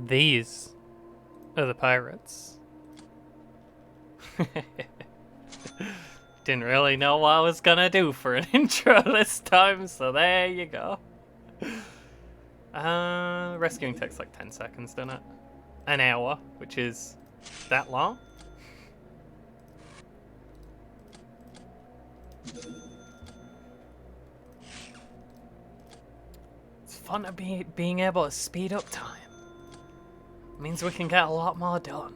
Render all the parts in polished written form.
These are the pirates. Didn't really know what I was gonna do for an intro this time, so there you go. Rescuing takes like 10 seconds, doesn't it? An hour, which is that long? It's fun to being able to speed up time. It means we can get a lot more done.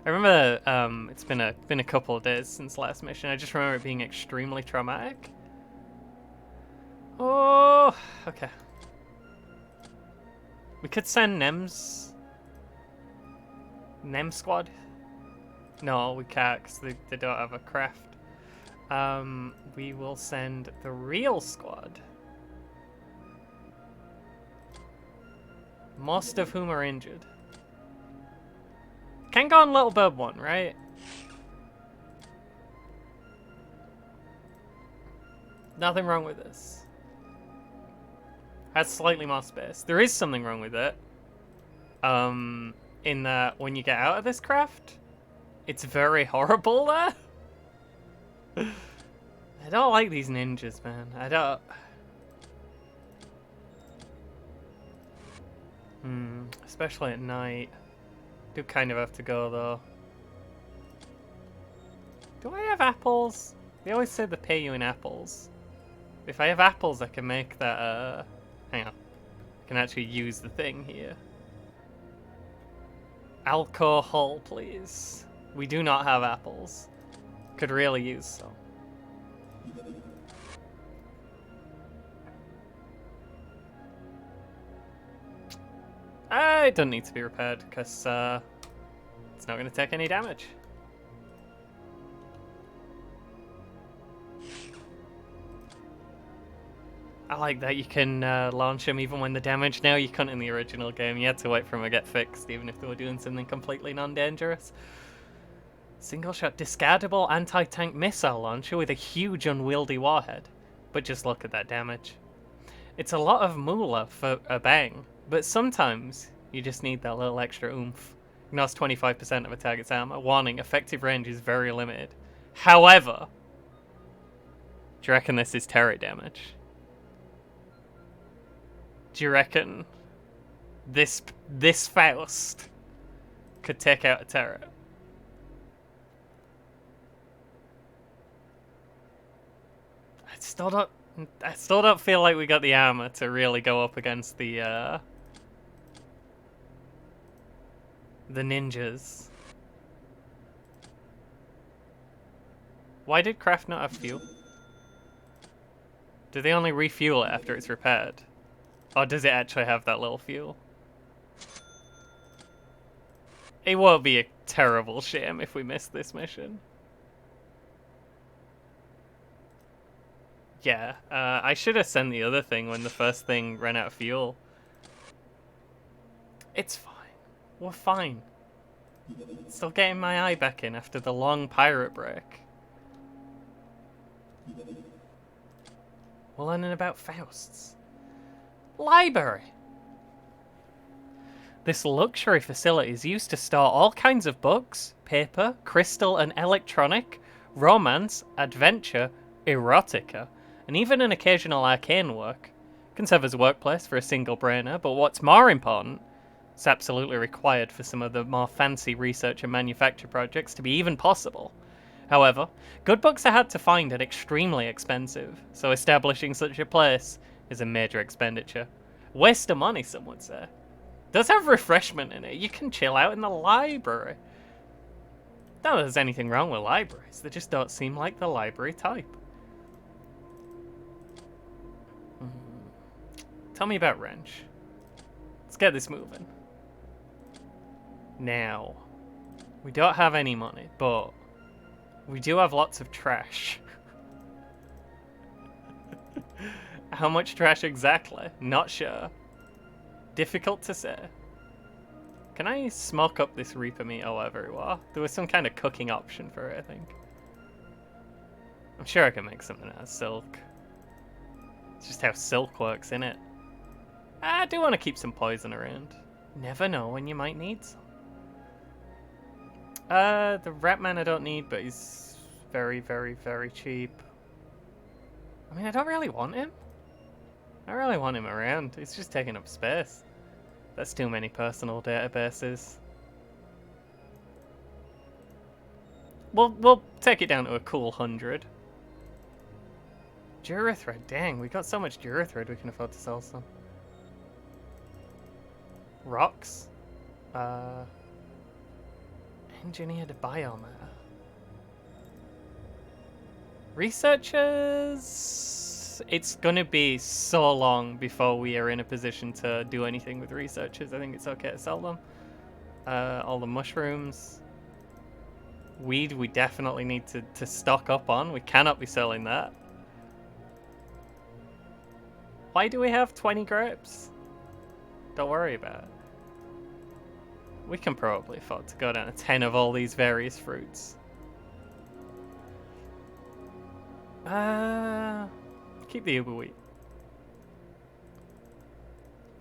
I remember it's been a couple of days since last mission. I just remember it being extremely traumatic. Oh, okay. We could send Nem Squad. No, we can't because they don't have a craft. We will send the real squad. Most of whom are injured. Can go on Little Bird 1, right? Nothing wrong with this. Has slightly more space. There is something wrong with it. In that when you get out of this craft, it's very horrible there. I don't like these ninjas, man. I don't. Especially at night. Do kind of have to go though. Do I have apples? They always say they pay you in apples. If I have apples, I can make that. Hang on. I can actually use the thing here. Alcohol, please. We do not have apples. Could really use some. It doesn't need to be repaired because it's not going to take any damage. I like that you can launch them even when the damage. Now you couldn't in the original game. You had to wait for them to get fixed, even if they were doing something completely non-dangerous. Single shot discardable anti-tank missile launcher with a huge unwieldy warhead. But just look at that damage. It's a lot of moolah for a bang, but sometimes you just need that little extra oomph. Ignores 25% of a target's armor. Warning, effective range is very limited. However, do you reckon this is terror damage? Do you reckon this Faust could take out a turret? I still don't feel like we got the armor to really go up against the ninjas. Why did craft not have fuel? Do they only refuel it after it's repaired? Or does it actually have that little fuel? It won't be a terrible shame if we miss this mission. Yeah, I should have sent the other thing when the first thing ran out of fuel. It's fine. We're fine. Still getting my eye back in after the long pirate break. We're learning about Fausts. Library! This luxury facility is used to store all kinds of books, paper, crystal and electronic, romance, adventure, erotica, and even an occasional arcane work. It can serve as a workplace for a single brainer, but what's more important, it's absolutely required for some of the more fancy research and manufacture projects to be even possible. However, good books are hard to find and extremely expensive, so establishing such a place is a major expenditure. Waste of money, some would say. It does have refreshment in it. You can chill out in the library. Not that there's anything wrong with libraries, they just don't seem like the library type. Tell me about Wrench. Let's get this moving. Now, we don't have any money, but we do have lots of trash. How much trash exactly? Not sure. Difficult to say. Can I smoke up this Reaper meat or whatever it was? There was some kind of cooking option for it, I think. I'm sure I can make something out of silk. It's just how silk works, innit? I do want to keep some poison around. Never know when you might need some. The Ratman I don't need, but he's very, very, very cheap. I mean, I don't really want him. I don't really want him around. He's just taking up space. That's too many personal databases. We'll take it down to a cool 100. Durithread, dang, we got so much Durithread we can afford to sell some. Rocks. Engineered biomatter. Researchers... It's gonna be so long before we are in a position to do anything with researchers. I think it's okay to sell them. All the mushrooms. Weed we definitely need to stock up on. We cannot be selling that. Why do we have 20 grapes? Don't worry about it. We can probably afford to go down to 10 of all these various fruits. Keep the uber wheat.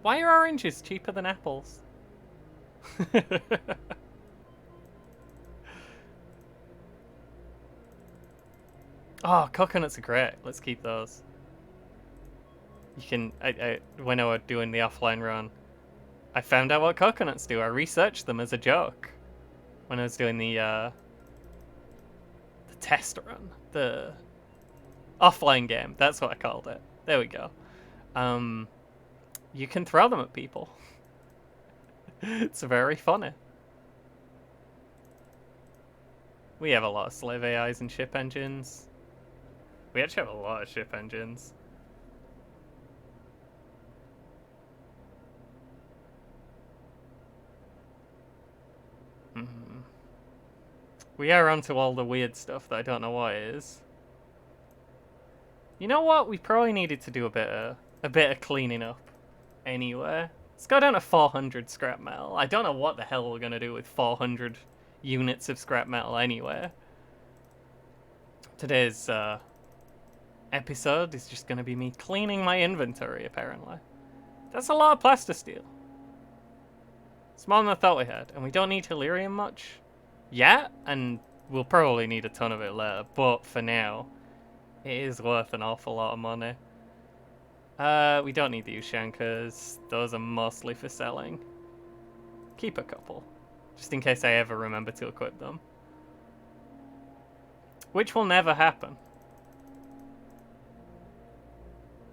Why are oranges cheaper than apples? Oh, coconuts are great. Let's keep those. You can. When I was doing the offline run, I found out what coconuts do. I researched them as a joke when I was doing the test run, the offline game. That's what I called it. There we go. You can throw them at people. It's very funny. We have a lot of slave AIs and ship engines. We actually have a lot of ship engines. We are onto all the weird stuff that I don't know what it is. You know what? We probably needed to do a bit of cleaning up. Anyway, let's go down to 400 scrap metal. I don't know what the hell we're gonna do with 400 units of scrap metal anyway. Today's episode is just gonna be me cleaning my inventory. Apparently, that's a lot of plastisteel. It's more than I thought we had, and we don't need Hillyrium much yet, and we'll probably need a ton of it later, but for now, it is worth an awful lot of money. We don't need the Ushankers. Those are mostly for selling. Keep a couple, just in case I ever remember to equip them. Which will never happen.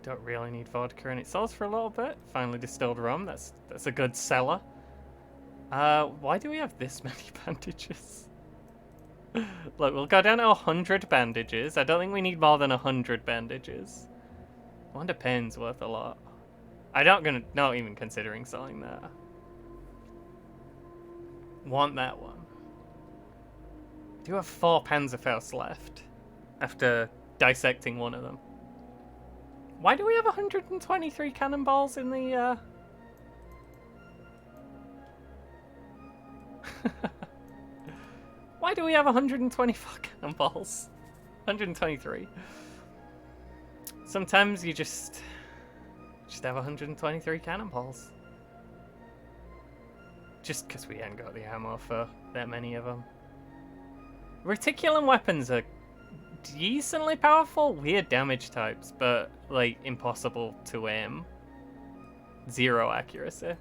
Don't really need vodka, and it sells for a little bit. Finely distilled rum, that's a good seller. Why do we have this many bandages? Look, we'll go down to 100 bandages. I don't think we need more than 100 bandages. One pen's worth a lot. Not even considering selling that. Want that one. Do have 4 Panzerfaust left after dissecting one of them. Why do we have 123 cannonballs in the Why do we have 124 cannonballs? 123. Sometimes you just have 123 cannonballs. Just because we ain't got the ammo for that many of them. Reticulum weapons are decently powerful, weird damage types, but like impossible to aim. 0 accuracy.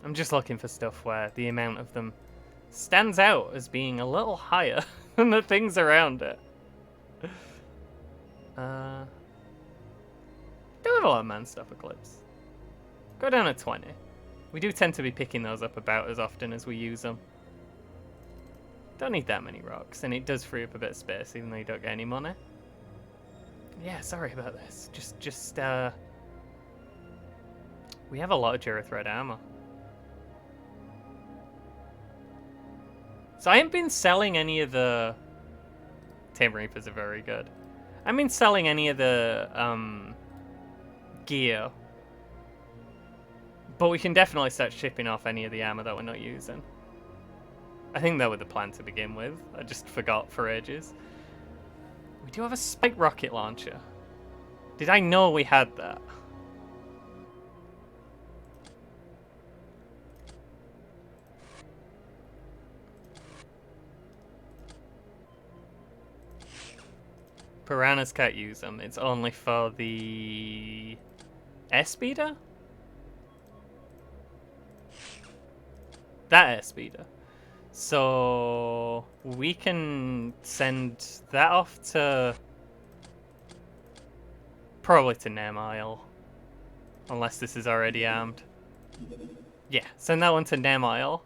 I'm just looking for stuff where the amount of them stands out as being a little higher than the things around it. Do have a lot of Man-Stopper clips. Go down to 20. We do tend to be picking those up about as often as we use them. Don't need that many rocks, and it does free up a bit of space even though you don't get any money. Yeah, sorry about this. We have a lot of Durithread armor. So I haven't been selling any of the... Tame Reapers are very good. I haven't been selling any of the gear. But we can definitely start shipping off any of the armor that we're not using. I think that was the plan to begin with. I just forgot for ages. We do have a spike rocket launcher. Did I know we had that? Piranhas can't use them. It's only for the S-speeder? That S-speeder. So we can send that off to probably to Nemisle, unless this is already armed. Yeah, send that one to Nemisle.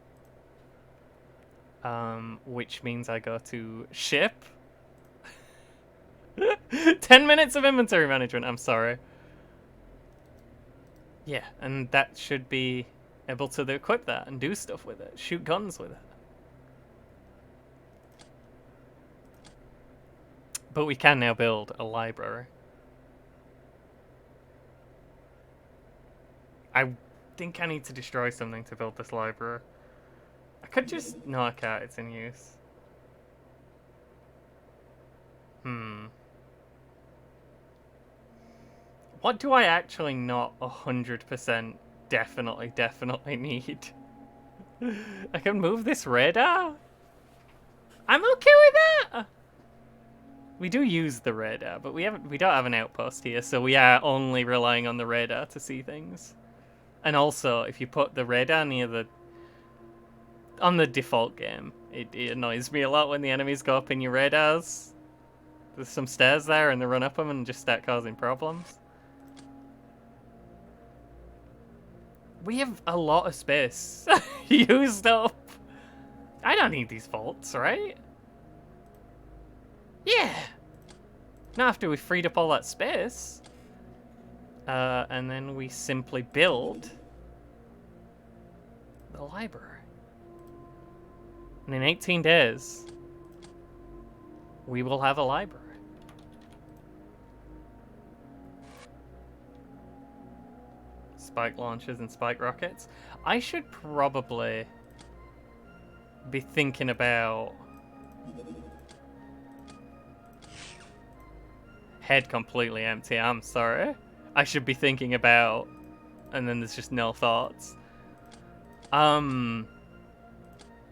Which means I go to ship. 10 minutes of inventory management, I'm sorry. Yeah, and that should be able to equip that and do stuff with it. Shoot guns with it. But we can now build a library. I think I need to destroy something to build this library. I could just... No, I can't. It's in use. What do I actually not 100% definitely need? I can move this radar? I'm okay with that! We do use the radar, but we don't have an outpost here, so we are only relying on the radar to see things. And also, if you put the radar near the... On the default game, it annoys me a lot when the enemies go up in your radars. There's some stairs there and they run up them and just start causing problems. We have a lot of space used up. I don't need these vaults, right? Yeah. Not after we freed up all that space. And then we simply build the library. And in 18 days, we will have a library. Spike launchers and spike rockets. I should probably be thinking about... Head completely empty, I'm sorry. I should be thinking about... And then there's just no thoughts.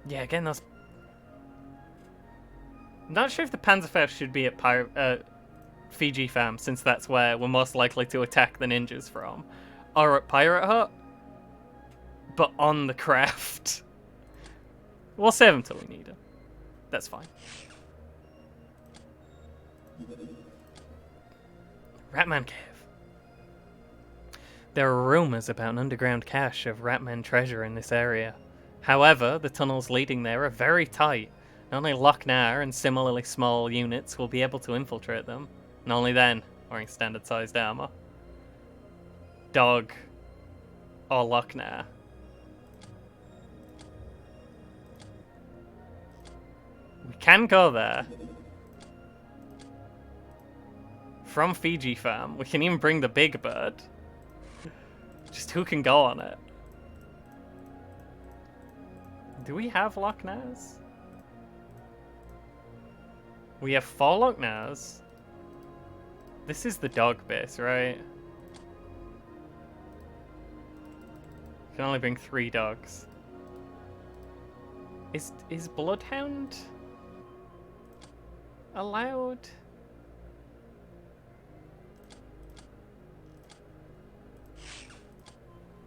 Yeah, again, those... I'm not sure if the Panzerfaust should be at Fiji Farm, since that's where we're most likely to attack the ninjas from. Or at Pirate Hut. But on the craft. We'll save them till we need them. That's fine. Ratman Cave. There are rumors about an underground cache of Ratman treasure in this area. However, the tunnels leading there are very tight. Only Lochnar and similarly small units will be able to infiltrate them. And only then, wearing standard sized armor. Dog. Or Lochnar. We can go there. From Fiji Farm. We can even bring the big bird. Just who can go on it? Do we have Lochnars? We have 4 Lochnars. This is the dog base, right? Can only bring 3 dogs. Is Bloodhound allowed?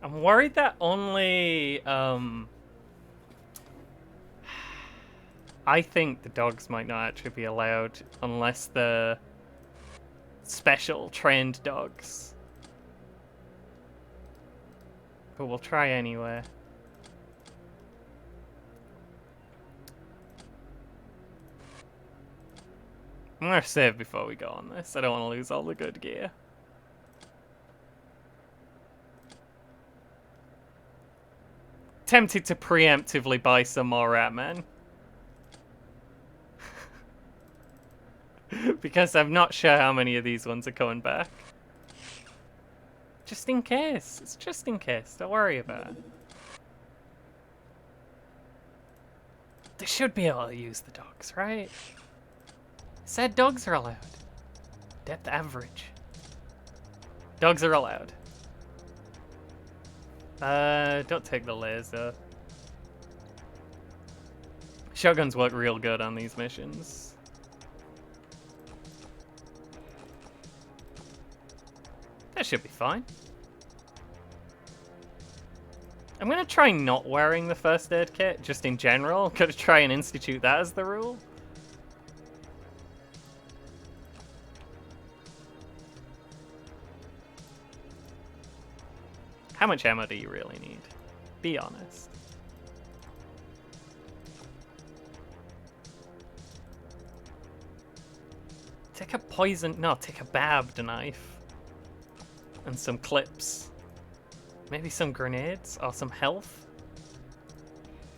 I'm worried that only I think the dogs might not actually be allowed unless they're special trained dogs. But we'll try anyway. I'm gonna save before we go on this. I don't want to lose all the good gear. Tempted to preemptively buy some more Ratmen. Because I'm not sure how many of these ones are coming back. Just in case. It's just in case. Don't worry about it. They should be able to use the dogs, right? Said dogs are allowed. Depth average. Dogs are allowed. Don't take the laser. Shotguns work real good on these missions. That should be fine. I'm gonna try not wearing the first aid kit, just in general. I'm gonna try and institute that as the rule. How much ammo do you really need? Be honest. Take a take a barbed knife. And some clips. Maybe some grenades or some health.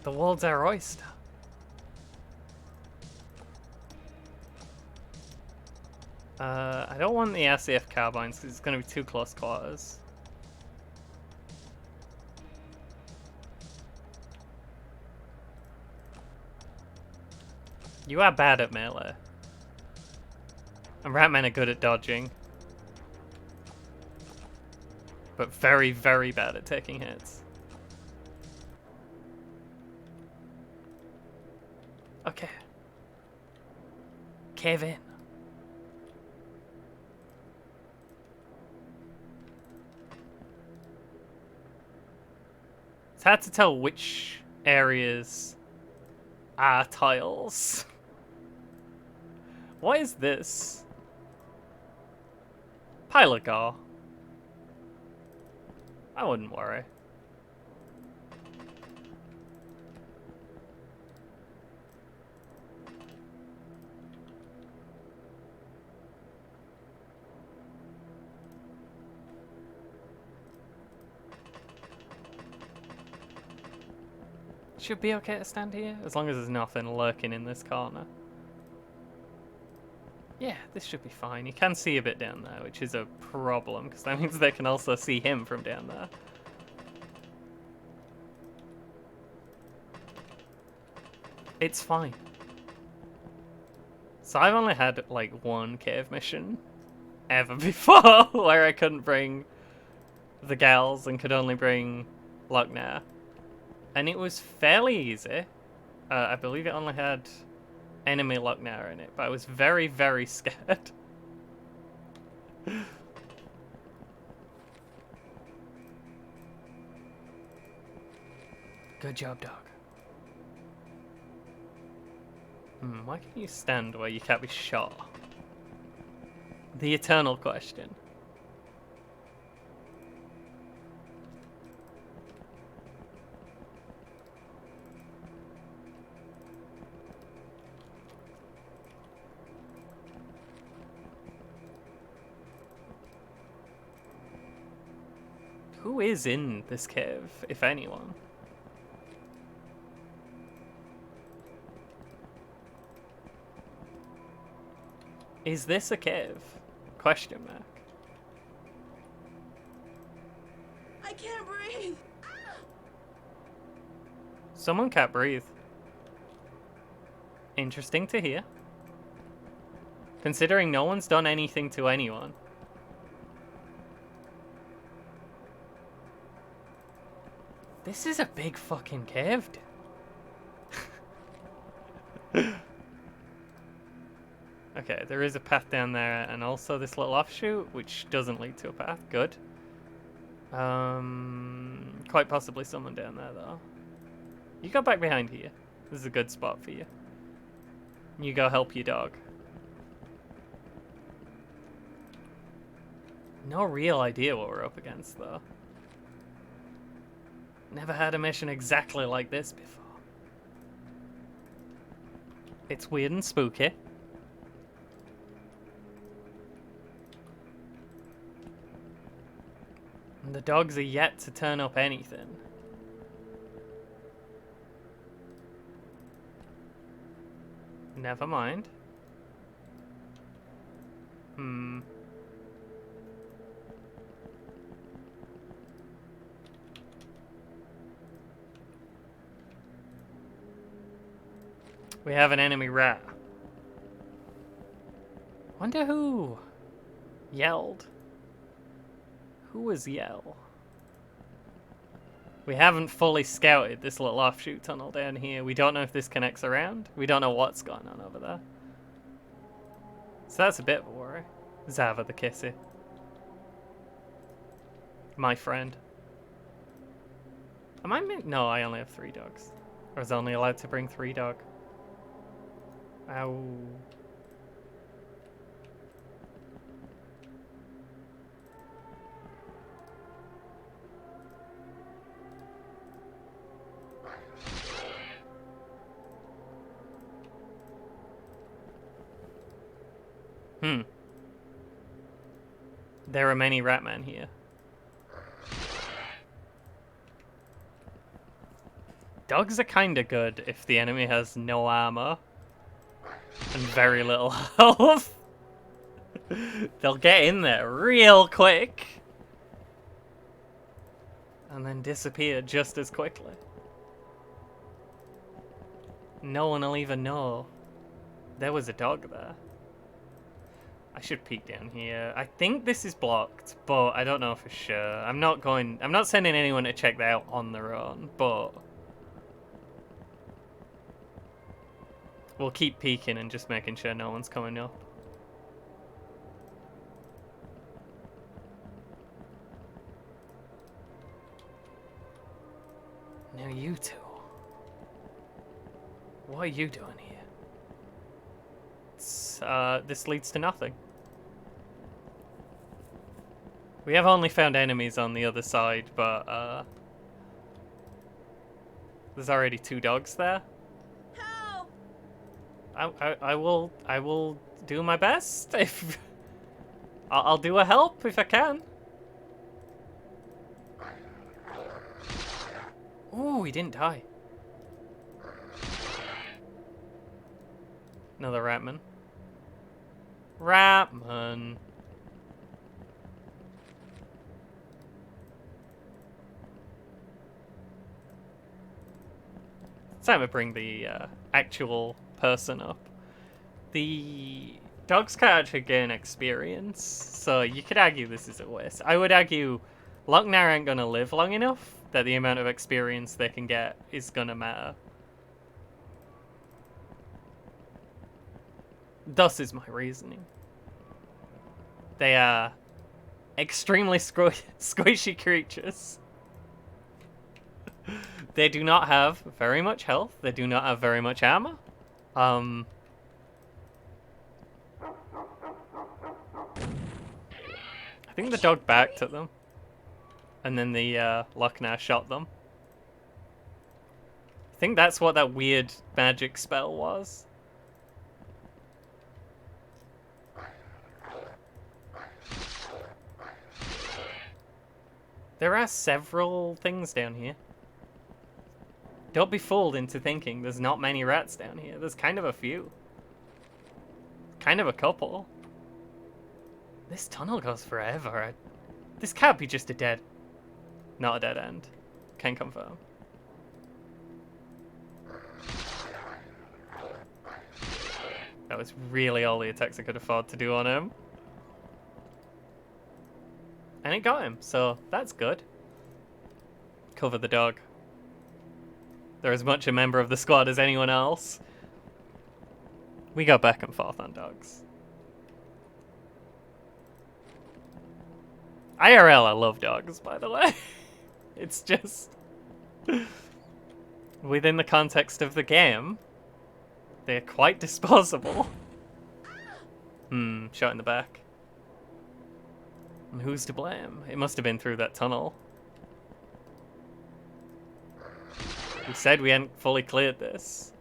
The world's our oyster. I don't want the RCF carbines because it's going to be too close quarters. You are bad at melee. And Ratmen are good at dodging. But very, very bad at taking hits. Okay. Cave in. It's hard to tell which areas are tiles. What is this? Pile of gore. I wouldn't worry. Should be okay to stand here, as long as there's nothing lurking in this corner. Yeah, this should be fine. You can see a bit down there, which is a problem, because that means they can also see him from down there. It's fine. So I've only had, like, one cave mission ever before, where I couldn't bring the gals and could only bring Lochnar. And it was fairly easy. I believe it only had enemy Lochnar in it, but I was very, very scared. Good job, dog. Why can't you stand where you can't be shot? The eternal question. Who is in this cave, if anyone? Is this a cave? Question mark. I can't breathe. Someone can't breathe. Interesting to hear. Considering no one's done anything to anyone. This is a big fucking cave, dude. Okay, there is a path down there, and also this little offshoot, which doesn't lead to a path. Good. Quite possibly someone down there, though. You go back behind here. This is a good spot for you. You go help your dog. No real idea what we're up against, though. Never had a mission exactly like this before. It's weird and spooky. And the dogs are yet to turn up anything. Never mind. We have an enemy rat. Wonder who yelled. Who was Yell? We haven't fully scouted this little offshoot tunnel down here. We don't know if this connects around. We don't know what's going on over there. So that's a bit of a worry. Zava the Kissy. My friend. Am I no, I only have 3 dogs. I was only allowed to bring 3 dog. Ow. There are many ratmen here. Dogs are kinda good if the enemy has no armor and very little health. They'll get in there real quick and then disappear just as quickly. No one will even know there was a dog there. I should peek down here. I think this is blocked, but I don't know for sure. I'm not sending anyone to check that out on their own, but we'll keep peeking and just making sure no one's coming up. Now you two. What are you doing here? This leads to nothing. We have only found enemies on the other side, but there's already 2 dogs there. Help! I will do my best. If I'll do a help if I can. Ooh, he didn't die. Another ratman. Ratman. It's time to bring the actual person up. The dogs can actually gain experience, so you could argue this is a waste. I would argue Lochnar ain't gonna live long enough that the amount of experience they can get is gonna matter. Thus is my reasoning. They are extremely squishy creatures. They do not have very much health. They do not have very much armor. I think the dog backed at them. And then the Lochnar shot them. I think that's what that weird magic spell was. There are several things down here. Don't be fooled into thinking there's not many rats down here. There's kind of a few. Kind of a couple. This tunnel goes forever. This can't be just not a dead end. Can confirm. That was really all the attacks I could afford to do on him. And it got him, so that's good. Cover the dog. They're as much a member of the squad as anyone else. We go back and forth on dogs. IRL, I love dogs, by the way. It's just... within the context of the game, they're quite disposable. Shot in the back. And who's to blame? It must have been through that tunnel. We said we hadn't fully cleared this.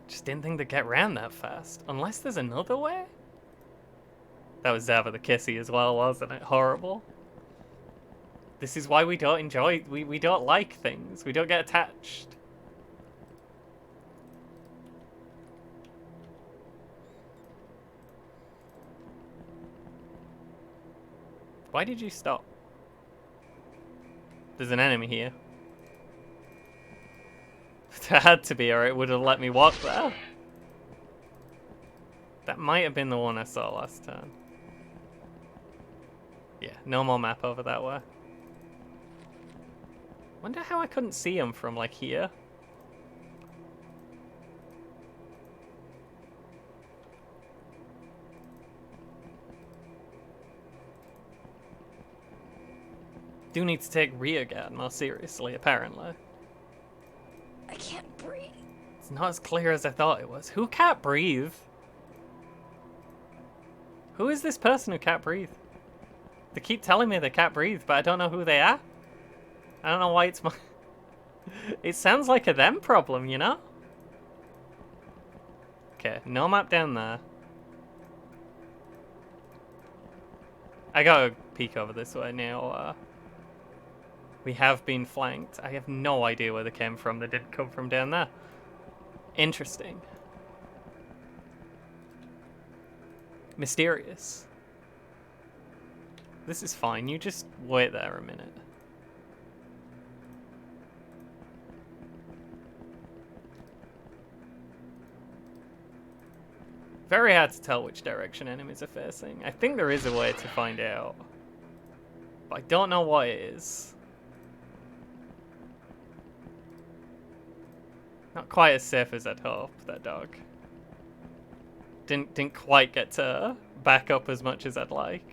Just didn't think they'd get round that fast. Unless there's another way? That was Zava the Kissy as well, wasn't it? Horrible. This is why we don't enjoy... We don't like things. We don't get attached. Why did you stop? There's an enemy here. There had to be, or it would have let me walk there. That might have been the one I saw last time. Yeah, No more map over that way. Wonder how I couldn't see him from, like, here. Do need to take rearguard more seriously, apparently. I can't breathe. It's not as clear as I thought it was. Who can't breathe? Who is this person who can't breathe? They keep telling me they can't breathe, but I don't know who they are. I don't know why it's my... It sounds like a them problem, you know? Okay, no map down there. I gotta peek over this way now. We have been flanked. I have no idea where they came from. They didn't come from down there. Interesting. Mysterious. This is fine. You just wait there a minute. Very hard to tell which direction enemies are facing. I think there is a way to find out. But I don't know what it is. Not quite as safe as I'd hope, that dog. Didn't quite get to back up as much as I'd like.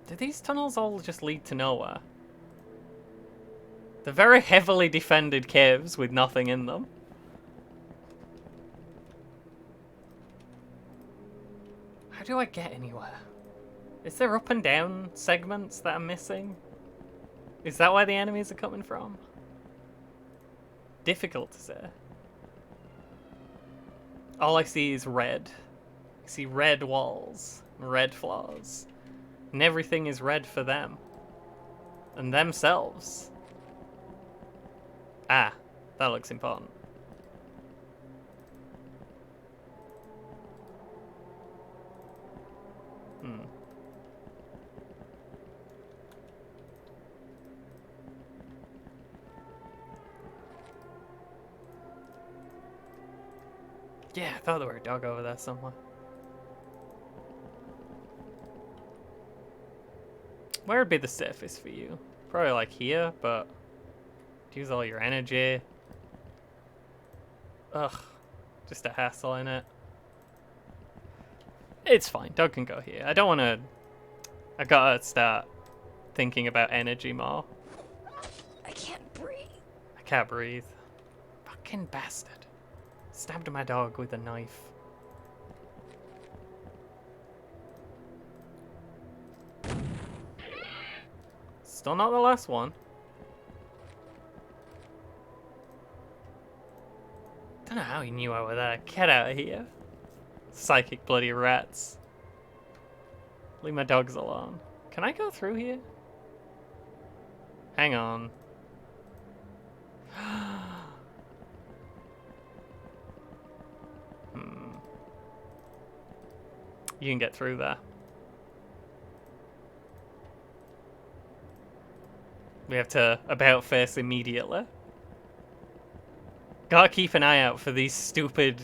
Do these tunnels all just lead to nowhere? They're very heavily defended caves with nothing in them. How do I get anywhere? Is there up and down segments that I'm missing? Is that where the enemies are coming from? Difficult to say. All I see is red. I see red walls, red floors. And everything is red for them. And themselves. Ah, that looks important. Yeah, I thought there were a dog over there somewhere. Where would be the safest for you? Probably like here, but use all your energy. Ugh, just a hassle in it. It's fine, dog can go here. I don't want to... I gotta start thinking about energy more. I can't breathe. I can't breathe. Fucking bastard. Stabbed my dog with a knife. Still not the last one. Don't know how he knew I was there. Get out of here. Psychic bloody rats. Leave my dogs alone. Can I go through here? Hang on. You can get through there. We have to about face immediately. Gotta keep an eye out for these stupid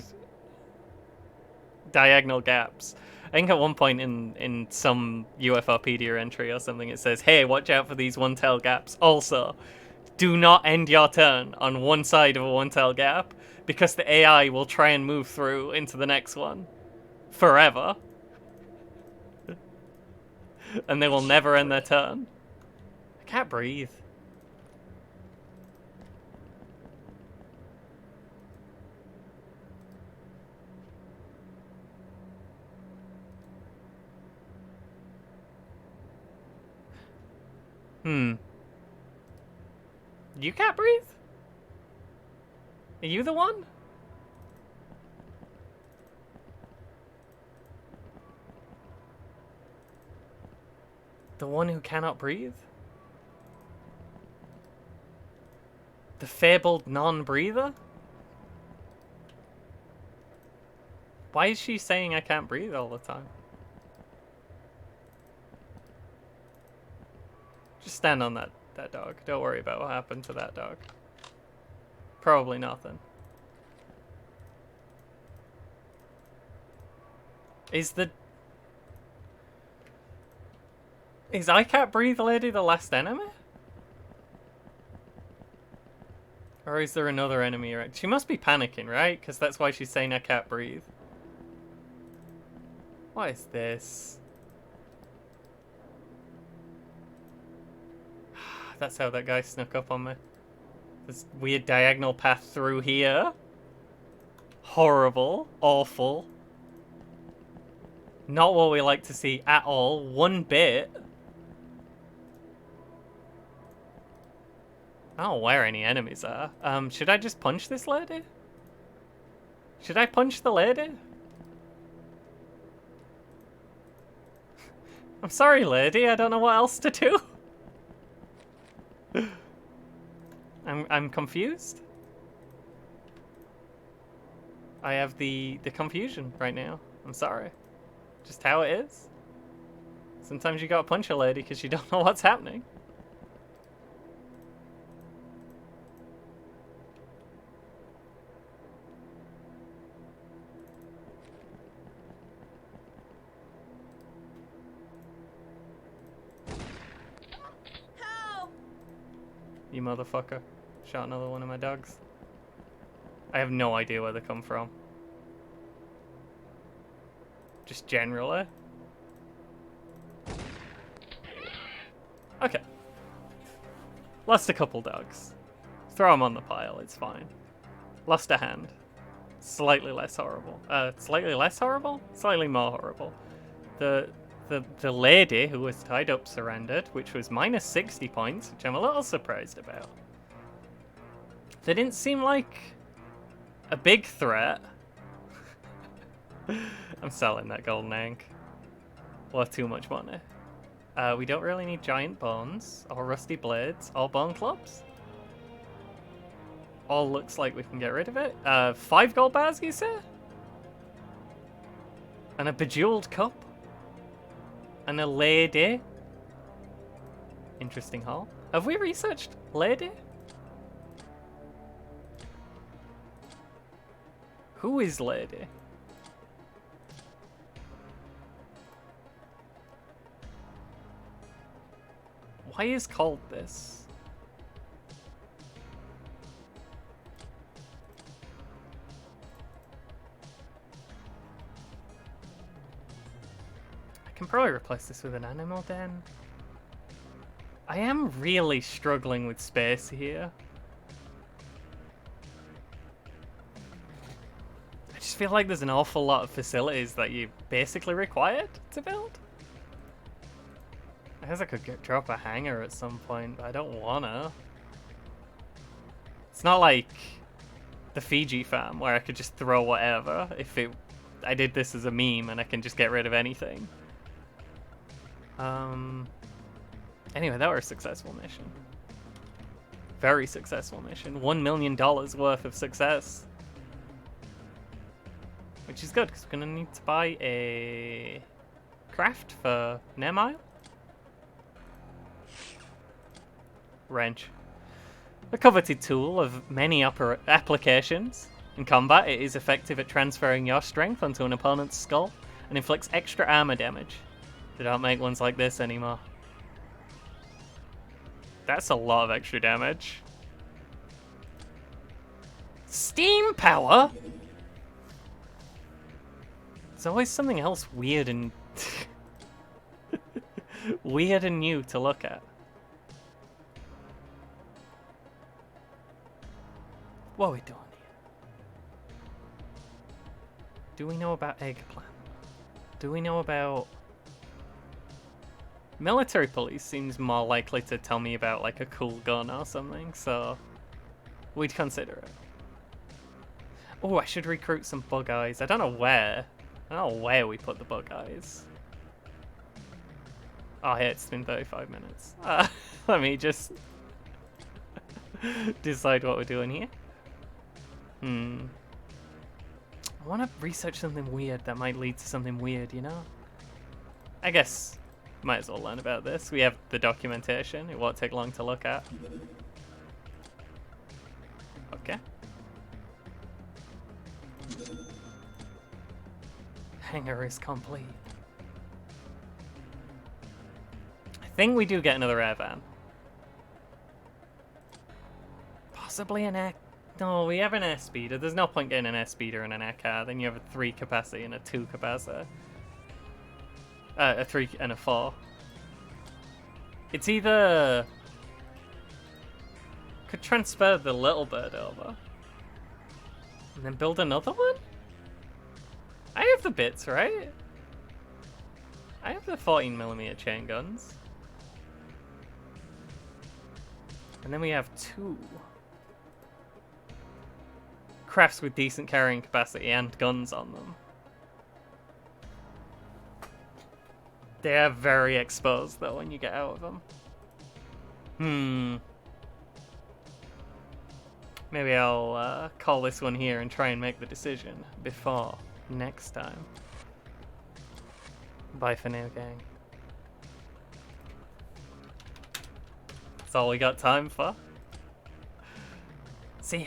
diagonal gaps. I think at one point in some UFOpedia entry or something it says, hey, watch out for these one-tail gaps. Also, do not end your turn on one side of a one-tail gap because the AI will try and move through into the next one forever. And they will never end their turn. I can't breathe. You can't breathe? Are you the one? The one who cannot breathe? The fabled non-breather? Why is she saying I can't breathe all the time? Just stand on that that dog. Don't worry about what happened to that dog. Probably nothing. Is I Can't Breathe Lady the last enemy? Or is there another enemy around? She must be panicking, right? Because that's why she's saying I can't breathe. What is this? That's how that guy snuck up on me. This weird diagonal path through here. Horrible. Awful. Not what we like to see at all. One bit. I don't know where any enemies are. Should I just punch this lady? Should I punch the lady? I'm sorry, lady. I don't know what else to do. I'm confused. I have the confusion right now. I'm sorry. Just how it is. Sometimes you gotta punch a lady because you don't know what's happening. You motherfucker. Shot another one of my dogs. I have no idea where they come from. Just generally. Okay. Lost a couple dogs. Throw them on the pile, it's fine. Lost a hand. Slightly less horrible. Slightly less horrible? Slightly more horrible. The lady who was tied up surrendered, which was minus 60 points, which I'm a little surprised about. They didn't seem like a big threat. I'm selling that golden egg. Worth too much money. We don't really need giant bones, or rusty blades, or bone clubs. All looks like we can get rid of it. 5 gold bars, you say? And a bejeweled cup? And a lady? Interesting haul. Have we researched lady? Who is lady? Why is called this? I can probably replace this with an animal den. I am really struggling with space here. I just feel like there's an awful lot of facilities that you basically required to build. I guess I could drop a hangar at some point, but I don't wanna. It's not like the Fiji farm where I could just throw whatever if I did this as a meme and I can just get rid of anything. Anyway, that was a successful mission. Very successful mission. $1 million worth of success. Which is good, because we're going to need to buy a craft for Nemile. Wrench. A coveted tool of many applications. In combat, it is effective at transferring your strength onto an opponent's skull and inflicts extra armor damage. They don't make ones like this anymore. That's a lot of extra damage. Steam power? There's always something else weird and weird and new to look at. What are we doing here? Do we know about eggplant? Do we know about... Military police seems more likely to tell me about like a cool gun or something, so we'd consider it. Oh, I should recruit some bug eyes. I don't know where. I don't know where we put the bug eyes. Oh, yeah, it's been 35 minutes. Let me just decide what we're doing here. I want to research something weird that might lead to something weird, you know? I guess Might as well learn about this. We have the documentation. It won't take long to look at. Okay. Hangar is complete. I think we do get another air van. Possibly an air... No, we have an air speeder. There's no point getting an air speeder and an air car. Then you have a 3 capacity and a 2 capacity. A 3 and a 4. It's either... Could transfer the little bird over. And then build another one? I have the bits, right? I have the 14mm chain guns. And then we have 2 crafts with decent carrying capacity and guns on them. They are very exposed though when you get out of them. Maybe I'll call this one here and try and make the decision before next time. Bye for now, gang. That's all we got time for. See ya.